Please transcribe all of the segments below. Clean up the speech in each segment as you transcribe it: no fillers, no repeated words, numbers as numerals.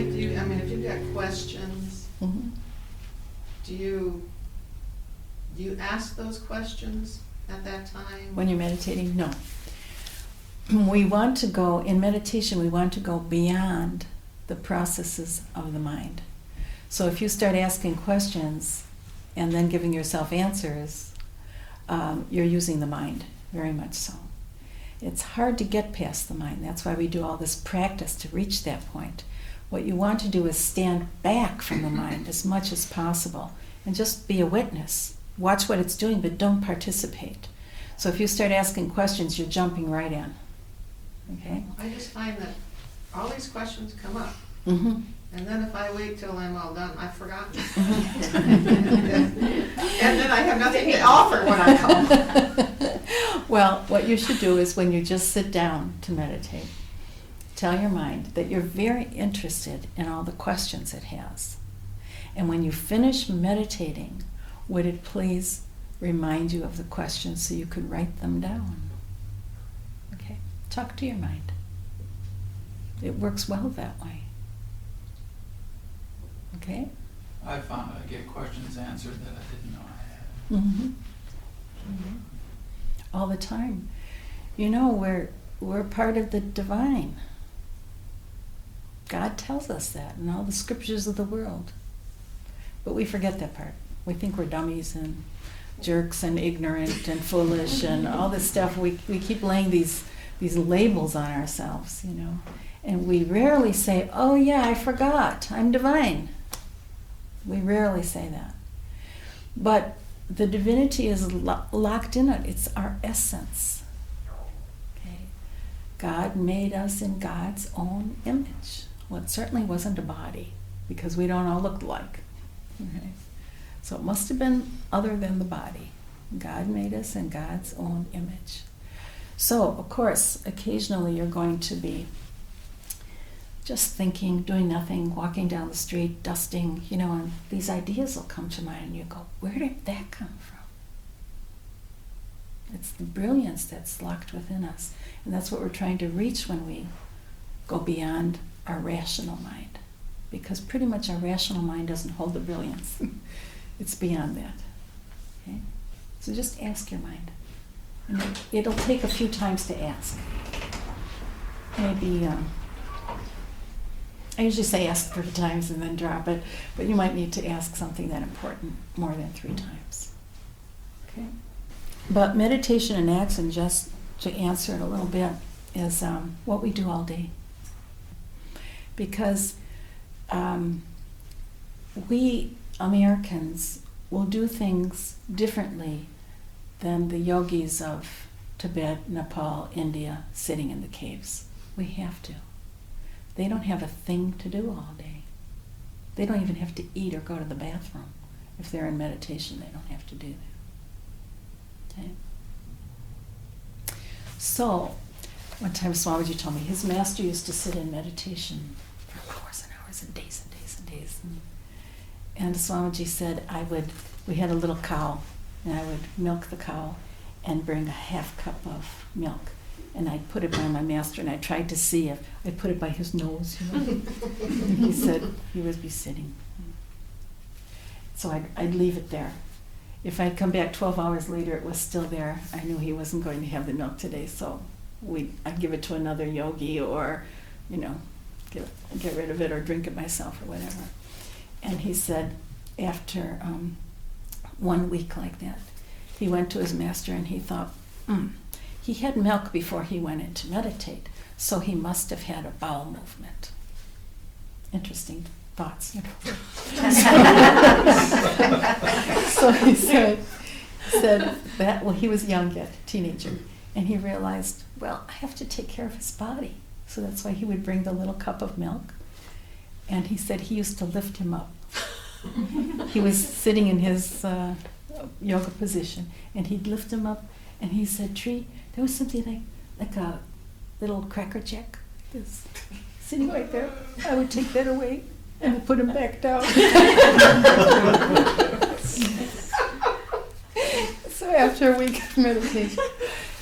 like, if you've got questions, Mm-hmm. do you ask those questions at that time? When you're meditating, no. We want to go, in meditation, we want to go beyond the processes of the mind. So if you start asking questions and then giving yourself answers, you're using the mind, very much so. It's hard to get past the mind. That's why we do all this practice to reach that point. What you want to do is stand back from the mind as much as possible and just be a witness. Watch what it's doing, but don't participate. So if you start asking questions, you're jumping right in. Okay? I just find that all these questions come up. Mm-hmm. And then if I wait till I'm all done, I've forgotten. Mm-hmm. And then I have nothing to offer when I come. Well, what you should do is when you just sit down to meditate, tell your mind that you're very interested in all the questions it has. And when you finish meditating, would it please remind you of the questions so you could write them down? Okay? Talk to your mind. It works well that way. Okay? I found I get questions answered that I didn't know I had. Mm-hmm. Mm-hmm. All the time. You know, we're part of the divine. God tells us that in all the scriptures of the world. But we forget that part. We think we're dummies and jerks and ignorant and foolish and all this stuff. We keep laying these labels on ourselves, you know. And we rarely say, oh yeah, I forgot, I'm divine. We rarely say that. But the divinity is locked in it. It's our essence. Okay? God made us in God's own image. Well, it certainly wasn't a body, because we don't all look alike. Okay? So it must have been other than the body. God made us in God's own image. So, of course, occasionally you're going to be just thinking, doing nothing, walking down the street, dusting, you know, and these ideas will come to mind and you go, where did that come from? It's the brilliance that's locked within us. And that's what we're trying to reach when we go beyond our rational mind. Because pretty much our rational mind doesn't hold the brilliance. It's beyond that. Okay? So just ask your mind. And it'll take a few times to ask. Maybe, I usually say ask 3 times and then drop it, but you might need to ask something that important more than 3 times. Okay? But meditation and action, just to answer it a little bit, is what we do all day. Because we Americans will do things differently than the yogis of Tibet, Nepal, India, sitting in the caves. We have to. They don't have a thing to do all day. They don't even have to eat or go to the bathroom. If they're in meditation, they don't have to do that. Okay? So, one time Swamiji told me his master used to sit in meditation for hours and hours and days and days and days. And Swamiji said we had a little cow, and I would milk the cow and bring a half cup of milk. And I'd put it by my master, and I tried to see if I put it by his nose, you know. And he said he would be sitting. So I'd leave it there. If I'd come back 12 hours later, it was still there. I knew he wasn't going to have the milk today, so I'd give it to another yogi, or, you know, get rid of it or drink it myself or whatever. And he said after 1 week like that, he went to his master and he thought, he had milk before he went in to meditate, so he must have had a bowel movement. Interesting thoughts. You know. So he said that, well, he was young yet, teenager, and he realized, well, I have to take care of his body. So that's why he would bring the little cup of milk. And he said he used to lift him up. He was sitting in his yoga position, and he'd lift him up, and he said, Tree, there was something like a little cracker jack that's sitting right there. I would take that away and put him back down. So after a week of meditation.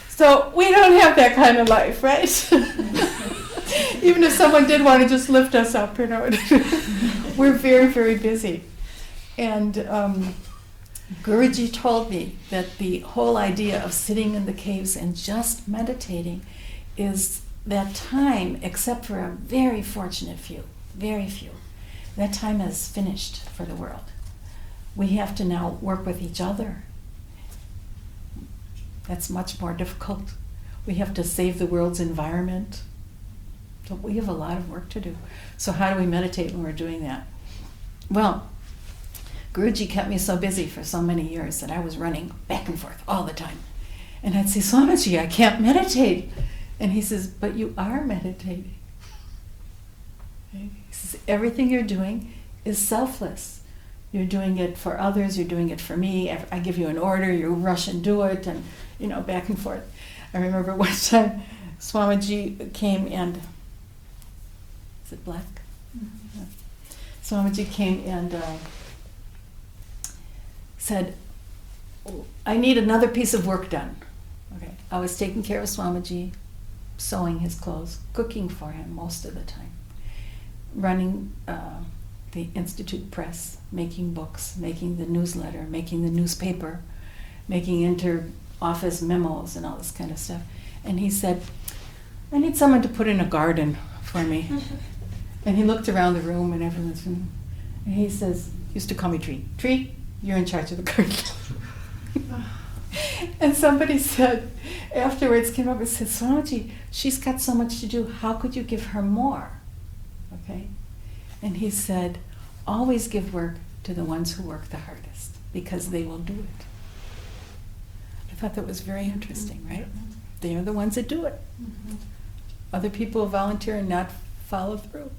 So we don't have that kind of life, right? Even if someone did want to just lift us up, you know, we're very, very busy. And Guruji told me that the whole idea of sitting in the caves and just meditating is that time, except for a very fortunate few, very few, that time is finished for the world. We have to now work with each other. That's much more difficult. We have to save the world's environment. So we have a lot of work to do. So how do we meditate when we're doing that? Well, Guruji kept me so busy for so many years that I was running back and forth all the time. And I'd say, Swamiji, I can't meditate. And he says, but you are meditating. Okay? He says, everything you're doing is selfless. You're doing it for others, you're doing it for me. I give you an order, you rush and do it, and you know, back and forth. I remember one time Swamiji came and, is it black? Mm-hmm. Swamiji came and said, I need another piece of work done. Okay. I was taking care of Swamiji, sewing his clothes, cooking for him most of the time, running the Institute Press, making books, making the newsletter, making the newspaper, making inter-office memos and all this kind of stuff. And he said, I need someone to put in a garden for me. And he looked around the room and everyone's, and he says, he used to call me Tree. Tree, you're in charge of the garden. And somebody said, afterwards came up and said, Swamiji, she's got so much to do, how could you give her more? Okay? And he said, always give work to the ones who work the hardest, because they will do it. I thought that was very interesting, right? They are the ones that do it. Mm-hmm. Other people volunteer and not follow through.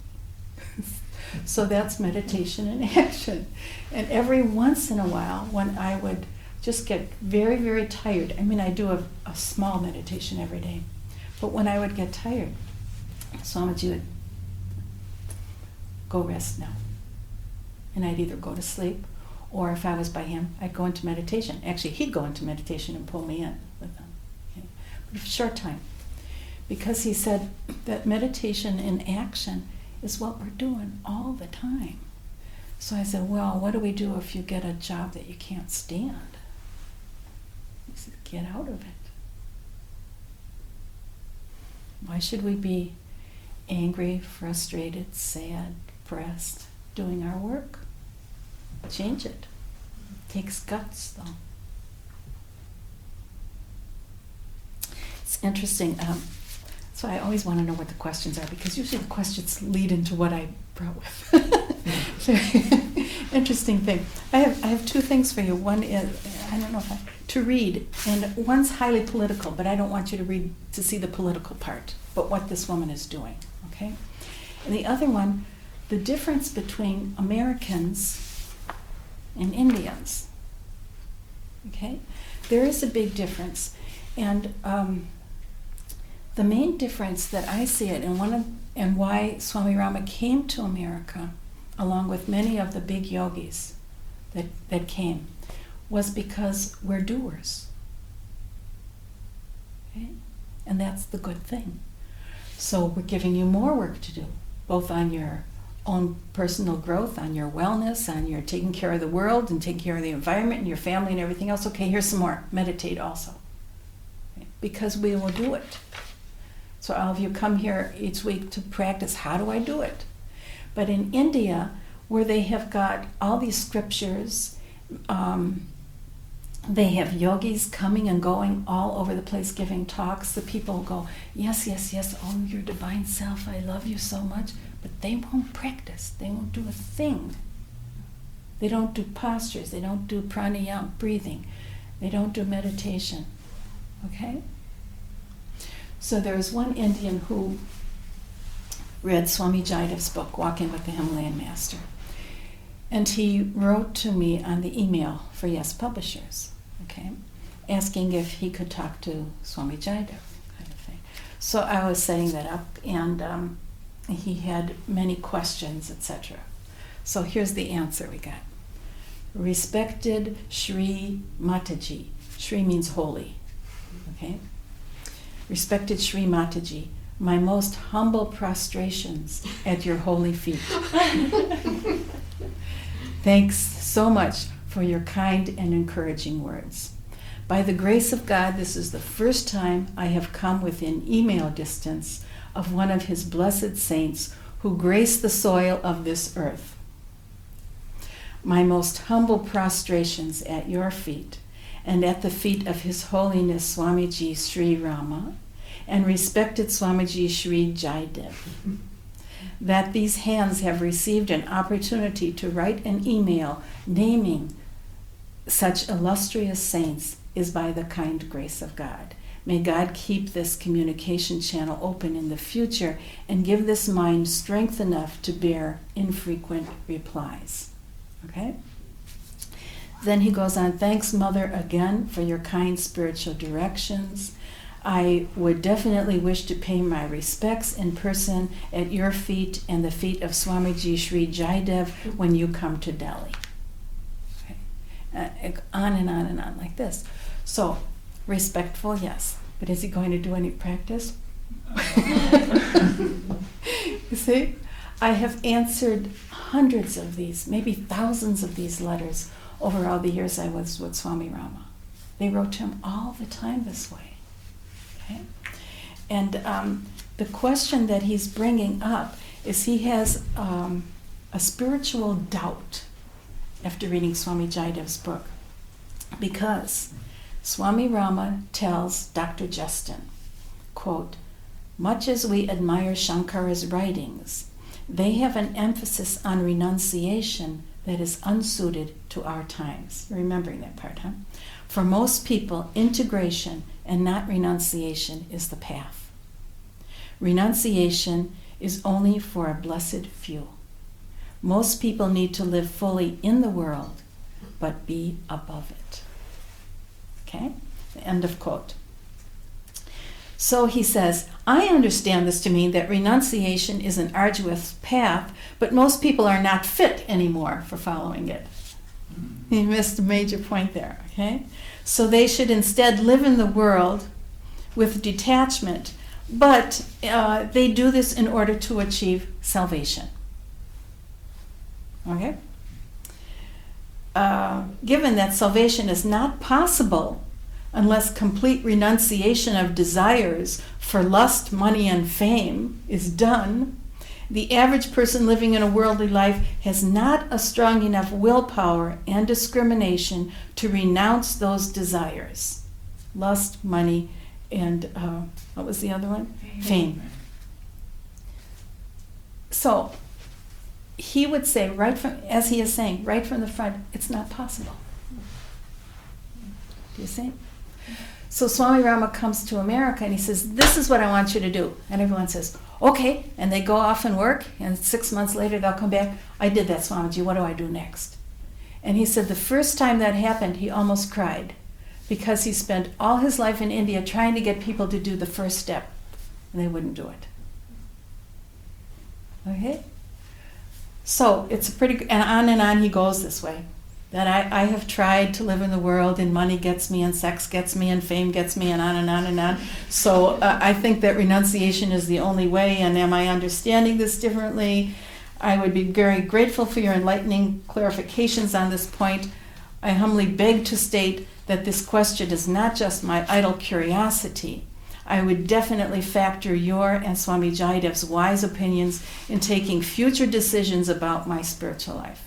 So that's meditation in action. And every once in a while, when I would just get very, very tired, I mean, I do a small meditation every day, but when I would get tired, Swamiji would go rest now. And I'd either go to sleep, or if I was by him, I'd go into meditation. Actually, he'd go into meditation and pull me in with him. Okay? But for a short time. Because he said that meditation in action is what we're doing all the time. So I said, well, what do we do if you get a job that you can't stand? He said, get out of it. Why should we be angry, frustrated, sad, depressed, doing our work? Change it. Takes guts, though. It's interesting. So I always want to know what the questions are, because usually the questions lead into what I brought with. Interesting thing. I have two things for you. One is, I don't know if to read, and one's highly political, but I don't want you to read to see the political part, but what this woman is doing. Okay? And the other one, the difference between Americans and Indians. Okay? There is a big difference. And the main difference that I see it, and why Swami Rama came to America, along with many of the big yogis that came, was because we're doers. Okay? And that's the good thing. So we're giving you more work to do, both on your own personal growth, on your wellness, on your taking care of the world and taking care of the environment and your family and everything else. Okay, here's some more. Meditate also. Okay? Because we will do it. So all of you come here each week to practice, how do I do it? But in India, where they have got all these scriptures, they have yogis coming and going all over the place giving talks. The people go, yes, yes, yes, oh, your divine self, I love you so much. But they won't practice. They won't do a thing. They don't do postures. They don't do pranayama, breathing. They don't do meditation. Okay? So there was one Indian who read Swami Jaidev's book, Walking with the Himalayan Master. And he wrote to me on the email for Yes Publishers, okay, asking if he could talk to Swami Jaidev, kind of thing. So I was setting that up, and he had many questions, etc. So here's the answer we got. Respected Shri Mataji. Shri means holy, okay? Respected Shri Mataji, my most humble prostrations at your holy feet. Thanks so much for your kind and encouraging words. By the grace of God, this is the first time I have come within email distance of one of his blessed saints who grace the soil of this earth. My most humble prostrations at your feet and at the feet of His Holiness Swamiji Sri Rama and respected Swamiji Sri Jaidev. That these hands have received an opportunity to write an email naming such illustrious saints is by the kind grace of God. May God keep this communication channel open in the future and give this mind strength enough to bear infrequent replies. Okay? Then he goes on, thanks, Mother, again for your kind spiritual directions. I would definitely wish to pay my respects in person at your feet and the feet of Swamiji Sri Jaidev when you come to Delhi. Okay. On and on and on like this. So, respectful, yes. But is he going to do any practice? You see? I have answered hundreds of these, maybe thousands of these letters over all the years I was with Swami Rama. They wrote to him all the time this way. Okay? And the question that he's bringing up is he has a spiritual doubt after reading Swami Jaidev's book, because Swami Rama tells Dr. Justin, quote, much as we admire Shankara's writings, they have an emphasis on renunciation that is unsuited to our times. Remembering that part, huh? For most people, integration and not renunciation is the path. Renunciation is only for a blessed few. Most people need to live fully in the world, but be above it. Okay? End of quote. So he says, I understand this to mean that renunciation is an arduous path, but most people are not fit anymore for following it. He missed a major point there, okay? So they should instead live in the world with detachment, but they do this in order to achieve salvation. Okay? Given that salvation is not possible unless complete renunciation of desires for lust, money, and fame is done, the average person living in a worldly life has not a strong enough willpower and discrimination to renounce those desires. Lust, money, and what was the other one? Fame. So he would say, right from, as he is saying, right from the front, it's not possible. Do you see? So Swami Rama comes to America and he says, this is what I want you to do. And everyone says, okay. And they go off and work, and 6 months later they'll come back. I did that, Swamiji. What do I do next? And he said the first time that happened, he almost cried, because he spent all his life in India trying to get people to do the first step, and they wouldn't do it. Okay? So it's a pretty, and on he goes this way. That I have tried to live in the world, and money gets me, and sex gets me, and fame gets me, and on and on and on. So I think that renunciation is the only way, and am I understanding this differently? I would be very grateful for your enlightening clarifications on this point. I humbly beg to state that this question is not just my idle curiosity. I would definitely factor your and Swami Jaidev's wise opinions in taking future decisions about my spiritual life.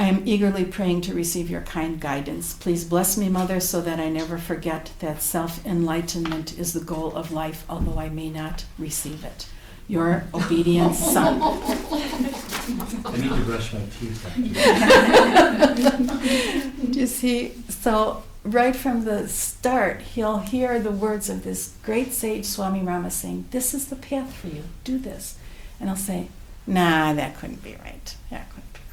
I am eagerly praying to receive your kind guidance. Please bless me, Mother, so that I never forget that self-enlightenment is the goal of life, although I may not receive it. Your obedient son. I need to brush my teeth after. Do you see? So right from the start, he'll hear the words of this great sage Swami Rama saying, this is the path for you, do this. And he'll say, nah, that couldn't be right. That couldn't be right.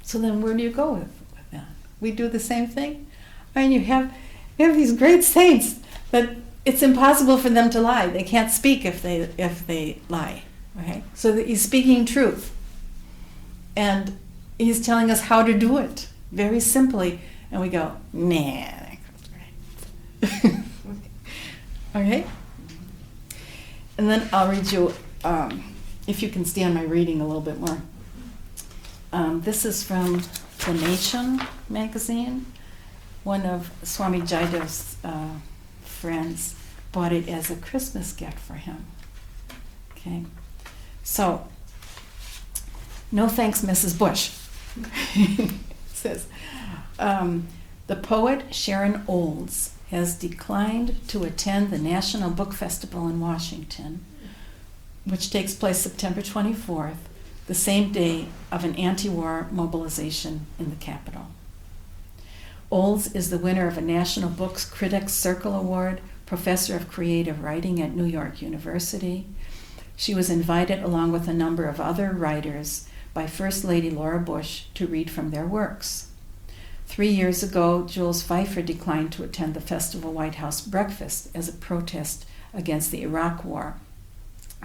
So then where do you go with that? We do the same thing? I mean, you have these great saints that it's impossible for them to lie. They can't speak if they lie. Okay? So that he's speaking truth. And he's telling us how to do it very simply. And we go, nah, that couldn't be right. Okay? And then I'll read you, if you can stand my reading a little bit more. This is from The Nation magazine. One of Swami Jaidev's friends bought it as a Christmas gift for him. Okay? So, no thanks, Mrs. Bush. It says, the poet Sharon Olds has declined to attend the National Book Festival in Washington, which takes place September 24th, the same day of an anti-war mobilization in the Capitol. Olds is the winner of a National Books Critics Circle Award, professor of creative writing at New York University. She was invited, along with a number of other writers, by First Lady Laura Bush to read from their works. 3 years ago, Jules Feiffer declined to attend the festival White House breakfast as a protest against the Iraq War.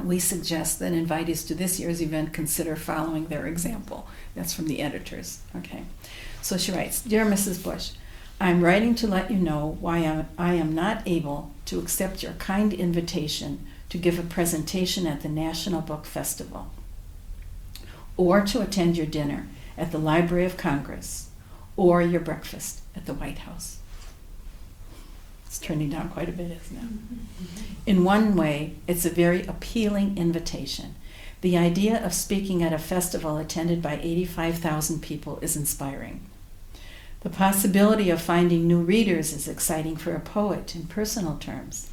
We suggest that invitees to this year's event consider following their example. That's from the editors. Okay. So she writes, Dear Mrs. Bush, I'm writing to let you know why I am not able to accept your kind invitation to give a presentation at the National Book Festival or to attend your dinner at the Library of Congress or your breakfast at the White House. It's turning down quite a bit, isn't it? In one way, it's a very appealing invitation. The idea of speaking at a festival attended by 85,000 people is inspiring. The possibility of finding new readers is exciting for a poet in personal terms.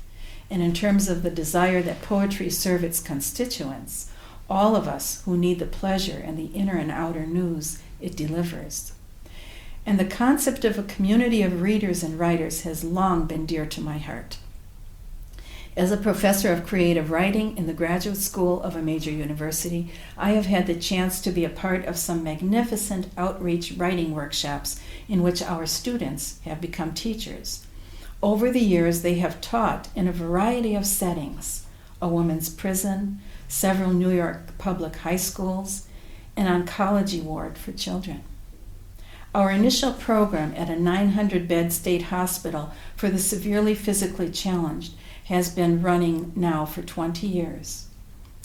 And in terms of the desire that poetry serve its constituents, all of us who need the pleasure and the inner and outer news it delivers. And the concept of a community of readers and writers has long been dear to my heart. As a professor of creative writing in the graduate school of a major university, I have had the chance to be a part of some magnificent outreach writing workshops in which our students have become teachers. Over the years, they have taught in a variety of settings: a women's prison, several New York public high schools, an oncology ward for children. Our initial program at a 900-bed state hospital for the severely physically challenged has been running now for 20 years,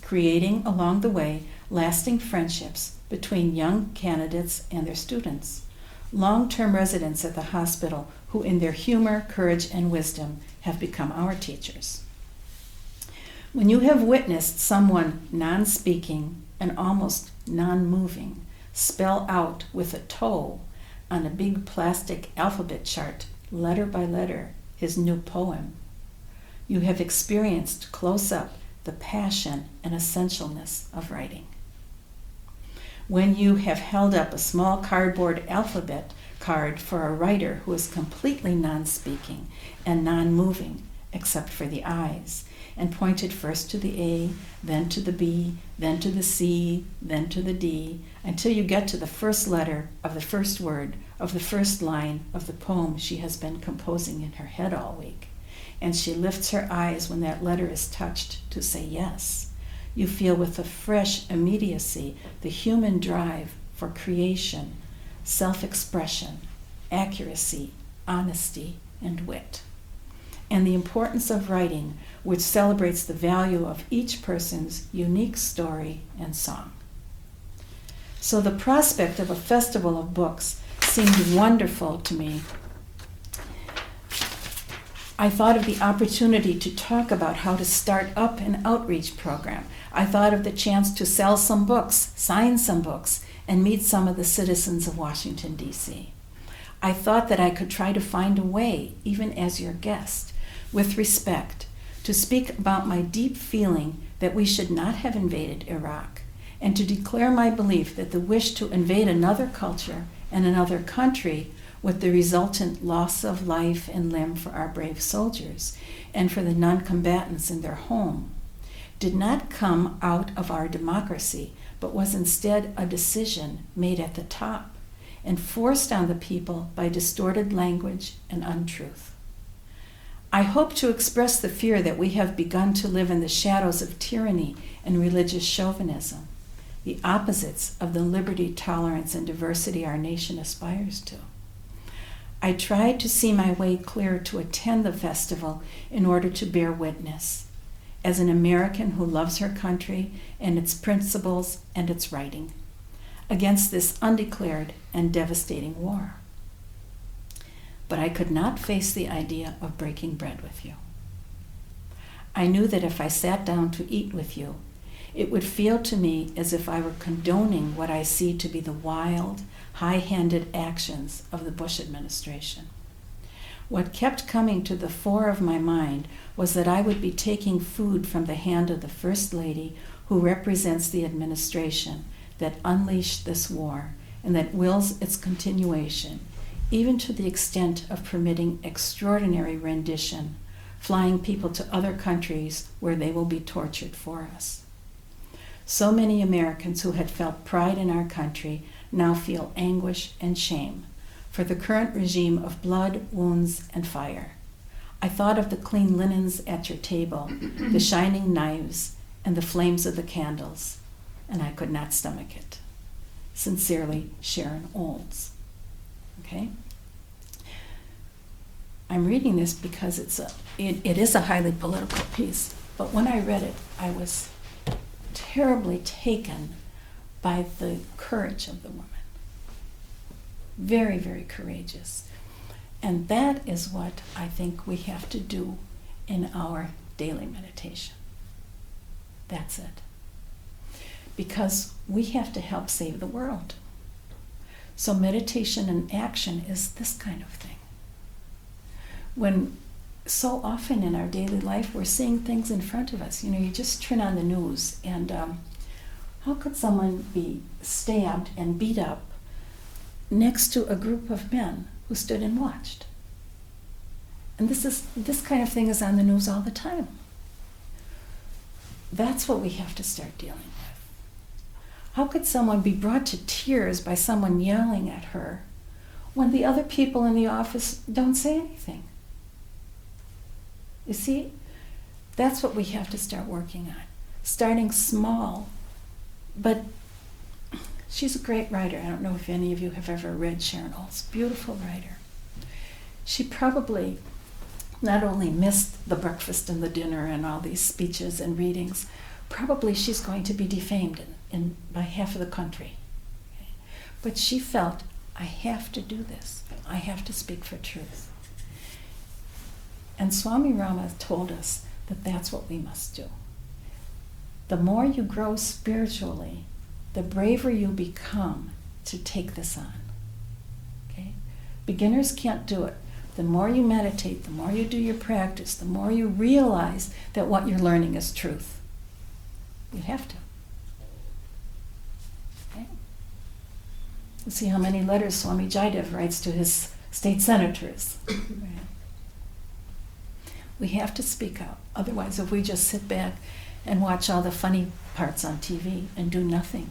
creating along the way lasting friendships between young candidates and their students, long-term residents at the hospital who in their humor, courage, and wisdom have become our teachers. When you have witnessed someone non-speaking and almost non-moving spell out with a toe on a big plastic alphabet chart, letter by letter, his new poem, you have experienced close up the passion and essentialness of writing. When you have held up a small cardboard alphabet card for a writer who is completely non-speaking and non-moving except for the eyes, and pointed first to the A, then to the B, then to the C, then to the D, until you get to the first letter of the first word of the first line of the poem she has been composing in her head all week. And she lifts her eyes when that letter is touched to say yes. You feel with a fresh immediacy the human drive for creation, self-expression, accuracy, honesty, and wit. And the importance of writing, which celebrates the value of each person's unique story and song. So the prospect of a festival of books seemed wonderful to me. I thought of the opportunity to talk about how to start up an outreach program. I thought of the chance to sell some books, sign some books, and meet some of the citizens of Washington, D.C. I thought that I could try to find a way, even as your guest, with respect, to speak about my deep feeling that we should not have invaded Iraq, and to declare my belief that the wish to invade another culture and another country with the resultant loss of life and limb for our brave soldiers and for the non-combatants in their home did not come out of our democracy, but was instead a decision made at the top and forced on the people by distorted language and untruth. I hope to express the fear that we have begun to live in the shadows of tyranny and religious chauvinism, the opposites of the liberty, tolerance, and diversity our nation aspires to. I tried to see my way clear to attend the festival in order to bear witness, as an American who loves her country and its principles and its writing, against this undeclared and devastating war. But I could not face the idea of breaking bread with you. I knew that if I sat down to eat with you, it would feel to me as if I were condoning what I see to be the wild, high-handed actions of the Bush administration. What kept coming to the fore of my mind was that I would be taking food from the hand of the First Lady who represents the administration that unleashed this war and that wills its continuation, even to the extent of permitting extraordinary rendition, flying people to other countries where they will be tortured for us. So many Americans who had felt pride in our country now feel anguish and shame for the current regime of blood, wounds, and fire. I thought of the clean linens at your table, the shining knives, and the flames of the candles, and I could not stomach it. Sincerely, Sharon Olds. Okay? I'm reading this because it is a highly political piece, but when I read it, I was terribly taken by the courage of the woman. Very, very courageous. And that is what I think we have to do in our daily meditation. That's it. Because we have to help save the world. So meditation and action is this kind of thing. When so often in our daily life we're seeing things in front of us. You know, you just turn on the news and how could someone be stabbed and beat up next to a group of men who stood and watched? And this kind of thing is on the news all the time. That's what we have to start dealing with. How could someone be brought to tears by someone yelling at her when the other people in the office don't say anything? You see, that's what we have to start working on. Starting small. But she's a great writer. I don't know if any of you have ever read Sharon Olds. Beautiful writer. She probably not only missed the breakfast and the dinner and all these speeches and readings, probably she's going to be defamed by half of the country. Okay? But she felt, I have to do this. I have to speak for truth. And Swami Rama told us that that's what we must do. The more you grow spiritually, the braver you become to take this on. Okay? Beginners can't do it. The more you meditate, the more you do your practice, the more you realize that what you're learning is truth. You have to. Okay? You see how many letters Swami Jaidev writes to his state senators. Right? We have to speak out. Otherwise, if we just sit back and watch all the funny parts on TV and do nothing,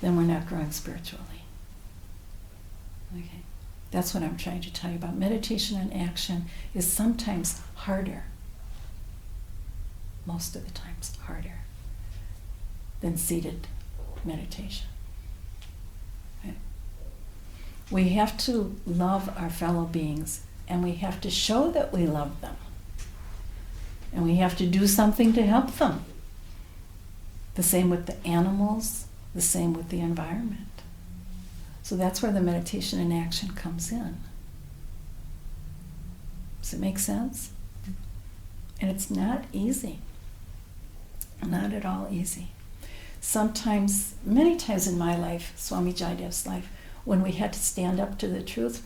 then we're not growing spiritually. Okay. That's what I'm trying to tell you about. Meditation and action is sometimes harder, most of the times harder, than seated meditation. Okay. We have to love our fellow beings, and we have to show that we love them. And we have to do something to help them. The same with the animals, the same with the environment. So that's where the meditation and action comes in. Does it make sense? And it's not easy. Not at all easy. Sometimes, many times in my life, Swami Jaidev's life, when we had to stand up to the truth,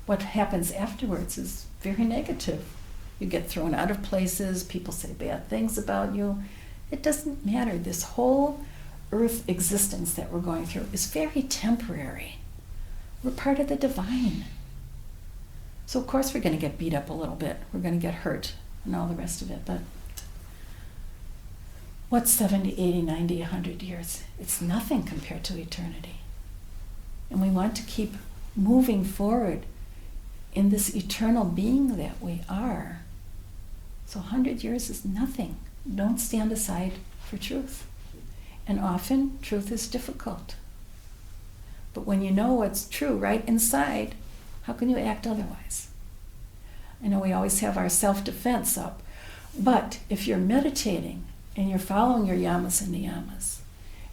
what happens afterwards is very negative. You get thrown out of places, people say bad things about you. It doesn't matter. This whole earth existence that we're going through is very temporary. We're part of the divine. So of course we're going to get beat up a little bit. We're going to get hurt and all the rest of it. But what's 70, 80, 90, 100 years? It's nothing compared to eternity. And we want to keep moving forward in this eternal being that we are. So 100 years is nothing. Don't stand aside for truth. And often truth is difficult. But when you know what's true right inside, how can you act otherwise? I know we always have our self-defense up, but if you're meditating and you're following your yamas and niyamas,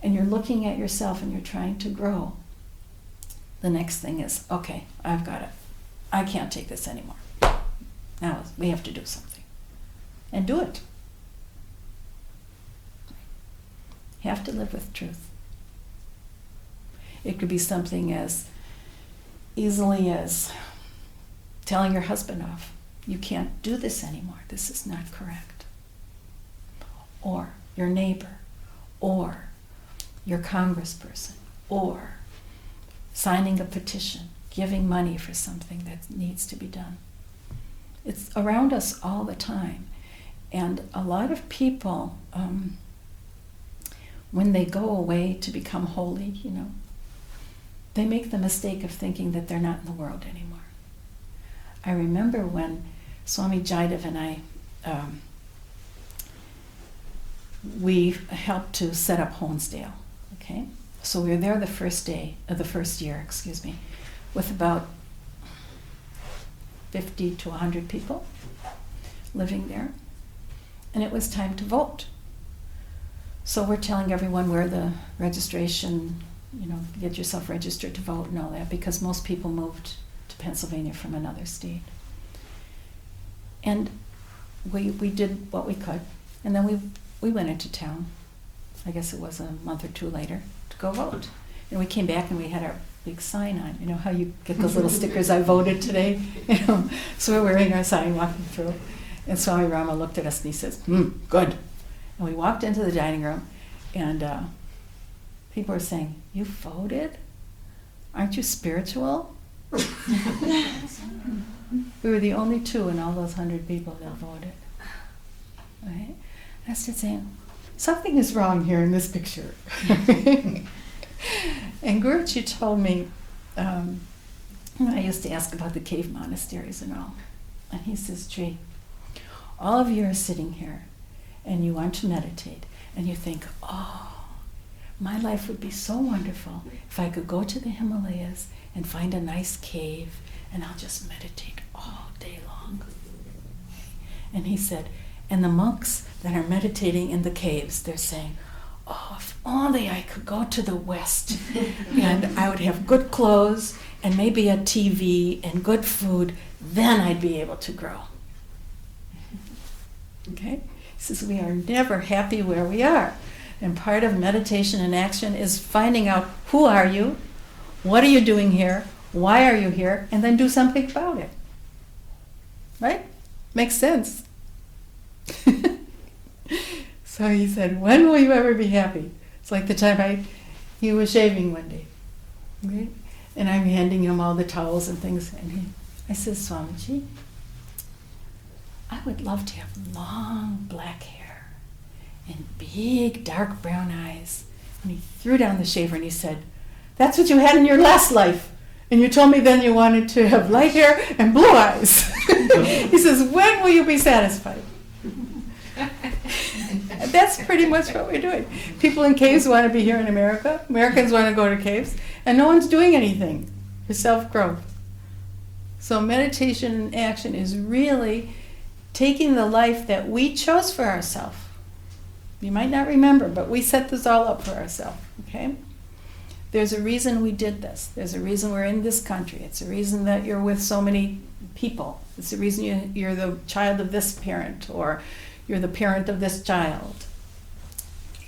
and you're looking at yourself and you're trying to grow, the next thing is, okay, I've got it. I can't take this anymore. Now we have to do something. And do it. You have to live with truth. It could be something as easily as telling your husband off. You can't do this anymore. This is not correct. Or your neighbor, or your congressperson, or signing a petition, giving money for something that needs to be done. It's around us all the time. And a lot of people, when they go away to become holy, they make the mistake of thinking that they're not in the world anymore. I remember when Swami Jaidev and I, we helped to set up Honesdale, okay? So we were there the first year, with about 50 to 100 people living there. And it was time to vote. So we're telling everyone where the registration, get yourself registered to vote and all that, because most people moved to Pennsylvania from another state. And we did what we could, and then we went into town, I guess it was a month or two later, to go vote. And we came back and we had our big sign on. You know how you get those little stickers, I voted today? So we're wearing our sign walking through. And Swami Rama looked at us and he says, good. And we walked into the dining room and people were saying, you voted? Aren't you spiritual? We were the only two in all those 100 people that voted. Right? I started saying, something is wrong here in this picture. And Guruji told me, I used to ask about the cave monasteries and all. And he says, Tree, all of you are sitting here and you want to meditate and you think, oh, my life would be so wonderful if I could go to the Himalayas and find a nice cave and I'll just meditate all day long. And he said, and the monks that are meditating in the caves, they're saying, oh, if only I could go to the West and I would have good clothes and maybe a TV and good food, then I'd be able to grow. Okay? He says, we are never happy where we are. And part of meditation and action is finding out who are you, what are you doing here, why are you here, and then do something about it. Right? Makes sense. So he said, when will you ever be happy? It's like the time he was shaving one day. Right? And I'm handing him all the towels and things. And I said, Swamiji, I would love to have long black hair and big dark brown eyes. And he threw down the shaver and he said, that's what you had in your last life. And you told me then you wanted to have light hair and blue eyes. He says, when will you be satisfied? That's pretty much what we're doing. People in caves want to be here in America. Americans want to go to caves. And no one's doing anything for self-growth. So meditation and action is really taking the life that we chose for ourselves. You might not remember, but we set this all up for ourselves. Okay? There's a reason we did this. There's a reason we're in this country. It's a reason that you're with so many people. It's the reason you're the child of this parent, or you're the parent of this child.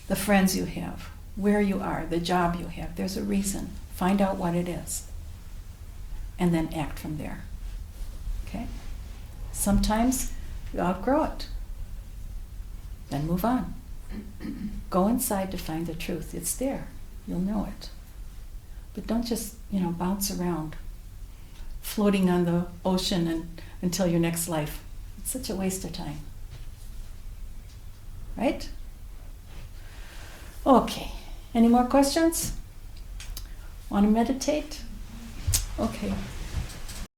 The friends you have, where you are, the job you have. There's a reason. Find out what it is. And then act from there. Okay? Sometimes you outgrow it. Then move on. Go inside to find the truth. It's there. You'll know it. But don't just, bounce around, floating on the ocean until your next life. It's such a waste of time. Right? Okay. Any more questions? Want to meditate? Okay.